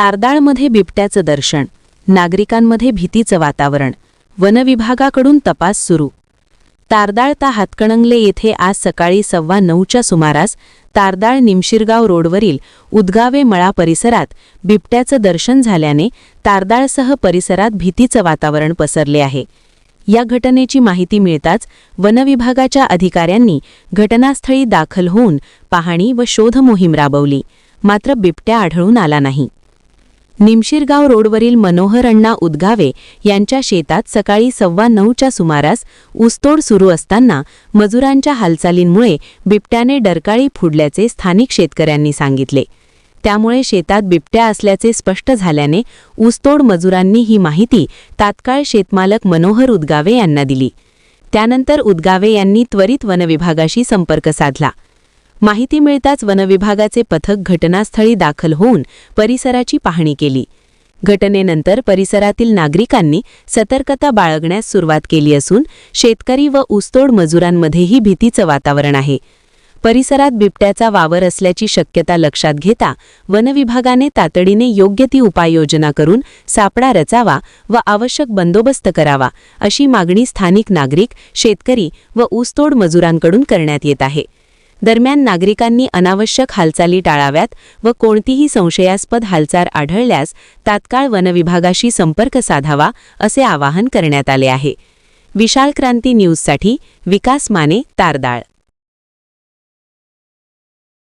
तारदाळमध्ये बिबट्याचं दर्शन, नागरिकांमध्ये भीतीचं वातावरण, वनविभागाकडून तपास सुरू। तारदाळ ता हातकणंगले येथे आज सकाळी 9:15च्या सुमारास तारदाळ निमशिरगाव रोडवरील उदगावे मळा परिसरात बिबट्याचं दर्शन झाल्याने तारदाळसह परिसरात भीतीचं वातावरण पसरले आहे। या घटनेची माहिती मिळताच वनविभागाच्या अधिकाऱ्यांनी घटनास्थळी दाखल होऊन पाहणी व शोध मोहीम राबवली, मात्र बिबट्या आढळून आला नाही। निमशिरगाव रोडवरील मनोहर अण्णा उदगावे यांच्या शेतात सकाळी 9:15च्या सुमारास ऊसतोड सुरू असताना मजुरांच्या हालचालींमुळे बिबट्याने डरकाळी फोडल्याचे स्थानिक शेतकऱ्यांनी सांगितले। त्यामुळे शेतात बिबट्या असल्याचे स्पष्ट झाल्याने ऊसतोड मजुरांनी ही माहिती तात्काळ शेतमालक मनोहर उदगावे यांना दिली। त्यानंतर उदगावे यांनी त्वरित वनविभागाशी संपर्क साधला। माहिती मिळताच वनविभागाचे पथक घटनास्थळी दाखल होऊन परिसराची पाहणी केली। घटनेनंतर परिसरातील नागरिकांनी सतर्कता बाळगण्यास सुरुवात केली असून शेतकरी व ऊसतोड मजुरांमध्येही भीतीचं वातावरण आहे। परिसरात बिबट्याचा वावर असल्याची शक्यता लक्षात घेता वनविभागाने तातडीने योग्य ती उपाययोजना करून सापळा रचावा व आवश्यक बंदोबस्त करावा, अशी मागणी स्थानिक नागरिक, शेतकरी व ऊसतोड मजुरांकडून करण्यात येत आहे। दरम्यान नागरिकांनी अनावश्यक हालचाली टाळाव्यात व कोणतीही संशयास्पद हालचाल आढळल्यास तात्काळ वनविभागाशी संपर्क साधावा, असे आवाहन करण्यात आले आहे। विशाल क्रांती न्यूजसाठी विकास माने, तारदाळ।